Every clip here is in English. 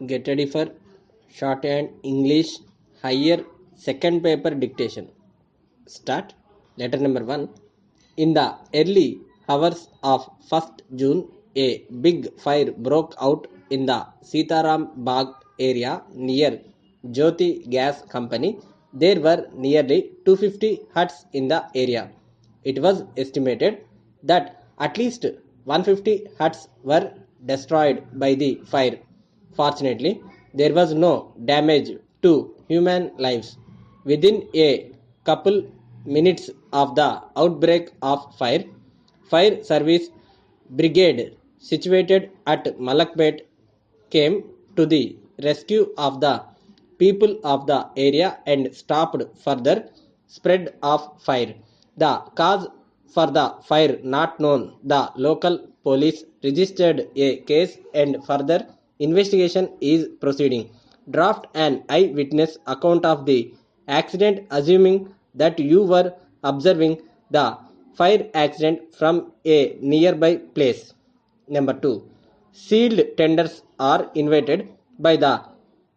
Get ready for Shorthand English Higher Second Paper Dictation. Start. Letter number 1. In the early hours of 1st June, a big fire broke out in the Sitaram Bagh area near Jyoti Gas Company. There were nearly 250 huts in the area. It was estimated that at least 150 huts were destroyed by the fire. Fortunately, there was no damage to human lives. Within a couple minutes of the outbreak of fire, fire service brigade situated at Malakpet came to the rescue of the people of the area and stopped further spread of fire. The cause for the fire not known. The local police registered a case and further investigation is proceeding. Draft an eyewitness account of the accident assuming that you were observing the fire accident from a nearby place. Number 2. Sealed tenders are invited by the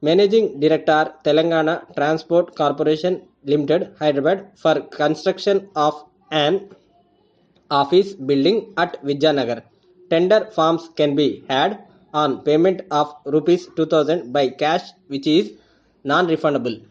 Managing Director Telangana Transport Corporation Limited, Hyderabad for construction of an office building at Vijayanagar. Tender forms can be had on payment of rupees 2000 by cash which is non-refundable.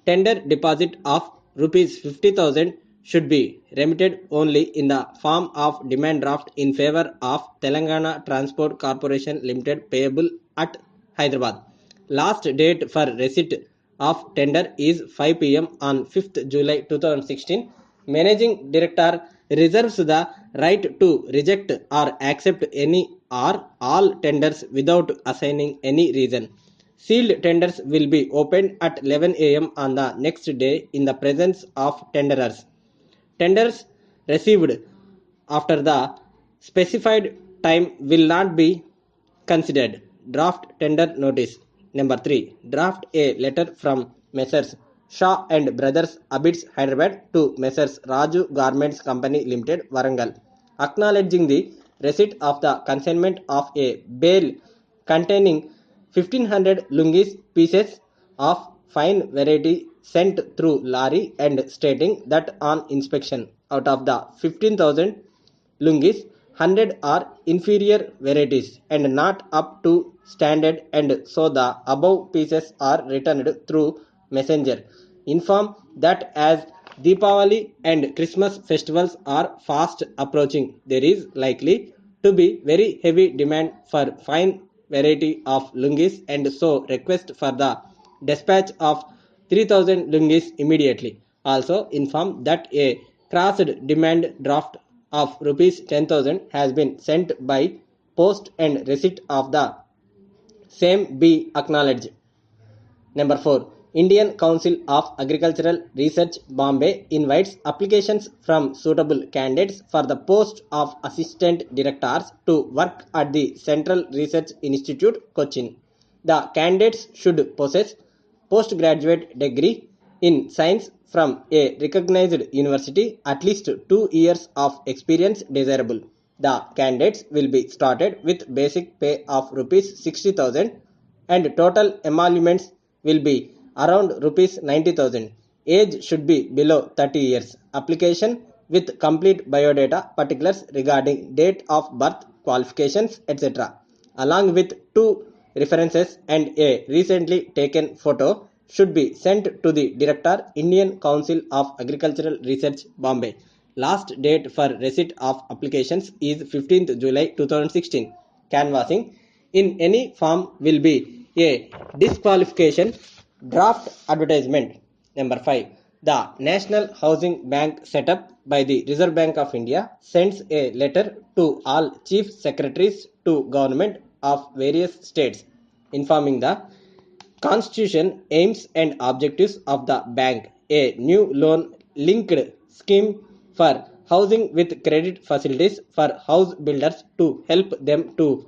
Tender deposit of rupees 50,000 should be remitted only in the form of demand draft in favor of Telangana Transport Corporation Limited payable at Hyderabad. Last date for receipt of tender is 5 p.m. on 5th July 2016. Managing Director reserves the right to reject or accept any or all tenders without assigning any reason. Sealed tenders will be opened at 11 a.m. on the next day in the presence of tenderers. Tenders received after the specified time will not be considered. Draft tender notice. Number 3. Draft a letter from Messrs. Shaw and Brothers Abids Hyderabad to Messrs. Raju Garments Company Limited Warangal acknowledging the receipt of the consignment of a bale containing 1500 lungis pieces of fine variety sent through lorry and stating that on inspection out of the 15,000 lungis 100 are inferior varieties and not up to standard and so the above pieces are returned through messenger. Inform that as Deepavali and Christmas festivals are fast approaching, there is likely to be very heavy demand for fine variety of lungis and so request for the dispatch of 3000 lungis immediately. Also inform that a crossed demand draft of rupees 10,000 has been sent by post and receipt of the same be acknowledged. Number 4. Indian Council of Agricultural Research Bombay invites applications from suitable candidates for the post of assistant directors to work at the Central Research Institute, Cochin. The candidates should possess postgraduate degree in science from a recognized university, at least 2 years of experience desirable. The candidates will be started with basic pay of rupees 60,000 and total emoluments will be around rupees 90,000. Age should be below 30 years. Application with complete biodata particulars regarding date of birth, qualifications, etc. along with 2 references and a recently taken photo should be sent to the Director, Indian Council of Agricultural Research, Bombay. Last date for receipt of applications is 15th July 2016. Canvassing in any form will be a disqualification. Draft advertisement. Number 5. The National Housing Bank set up by the Reserve Bank of India sends a letter to all chief secretaries to government of various states informing the constitution, aims and objectives of the bank, a new loan linked scheme for housing with credit facilities for house builders to help them to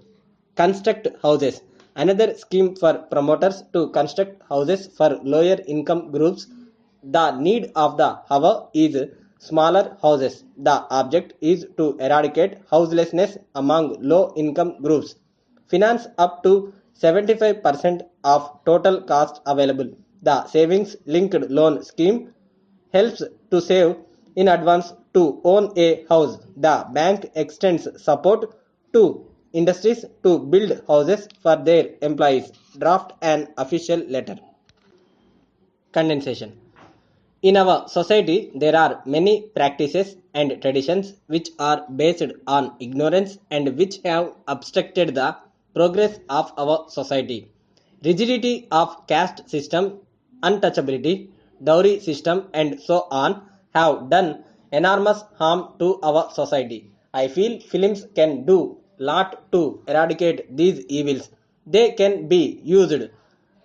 construct houses. Another scheme for promoters to construct houses for lower income groups. The need of the hour is smaller houses. The object is to eradicate houselessness among low income groups. Finance up to 75% of total cost available. The savings linked loan scheme helps to save in advance to own a house. The bank extends support to industries to build houses for their employees. Draft an official letter. Condensation. In our society, there are many practices and traditions which are based on ignorance and which have obstructed the progress of our society. Rigidity of caste system, untouchability, dowry system, and so on have done enormous harm to our society. I feel films can do lot to eradicate these evils. They can be used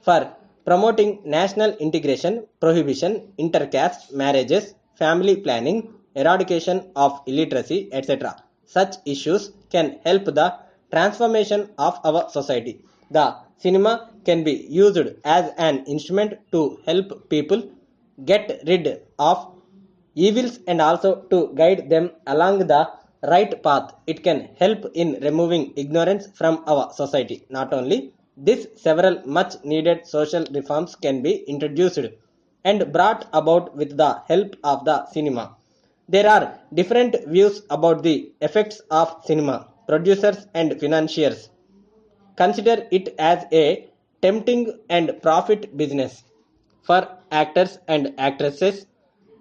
for promoting national integration, prohibition, intercaste marriages, family planning, eradication of illiteracy, etc. Such issues can help the transformation of our society. The cinema can be used as an instrument to help people get rid of evils and also to guide them along the right path. It can help in removing ignorance from our society. Not only this, several much needed social reforms can be introduced and brought about with the help of the cinema. There are different views about the effects of cinema. Producers and financiers consider it as a tempting and profit business. For actors and actresses,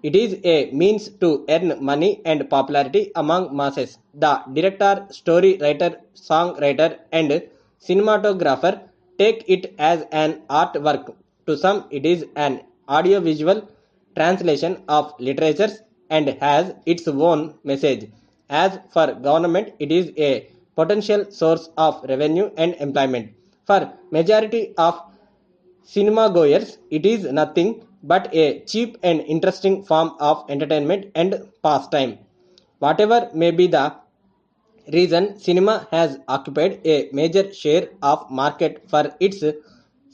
it is a means to earn money and popularity among masses. The director, story writer, songwriter, and cinematographer take it as an artwork. To some, it is an audiovisual translation of literatures and has its own message. As for government, it is a potential source of revenue and employment. For majority of cinema goers, it is nothing but a cheap and interesting form of entertainment and pastime. Whatever may be the reason, cinema has occupied a major share of market for its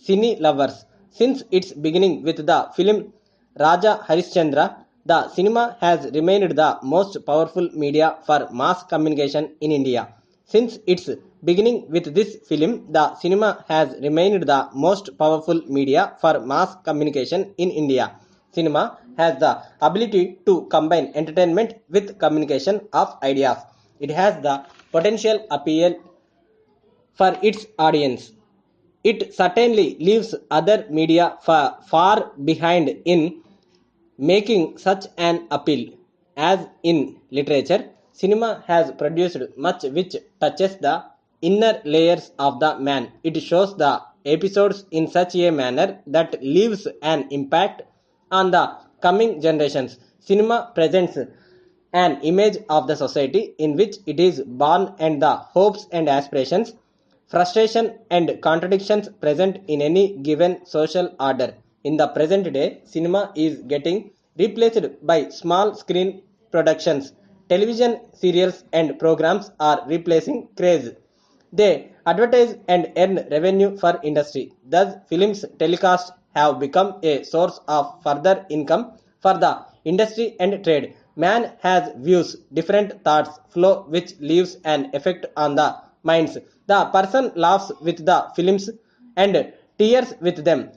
cine lovers. Since its beginning with the film Raja Harishchandra, the cinema has remained the most powerful media for mass communication in India. Since its beginning with this film, the cinema has remained the most powerful media for mass communication in India. Cinema has the ability to combine entertainment with communication of ideas. It has the potential appeal for its audience. It certainly leaves other media far behind in making such an appeal. As in literature, cinema has produced much which touches the inner layers of the man. It shows the episodes in such a manner that leaves an impact on the coming generations. Cinema presents an image of the society in which it is born and the hopes and aspirations, frustration and contradictions present in any given social order. In the present day, cinema is getting replaced by small screen productions. Television serials and programs are replacing craze. They advertise and earn revenue for industry. Thus, films telecast have become a source of further income for the industry and trade. Man has views, different thoughts flow which leaves an effect on the minds. The person laughs with the films and tears with them.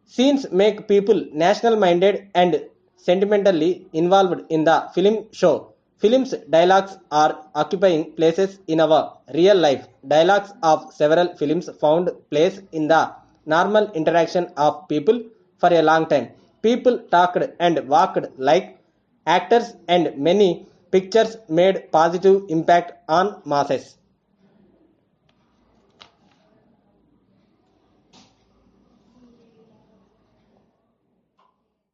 Scenes make people national minded and sentimentally involved in the film show. Films dialogues are occupying places in our real life. Dialogues of several films found place in the normal interaction of people for a long time. People talked and walked like actors and many pictures made positive impact on masses.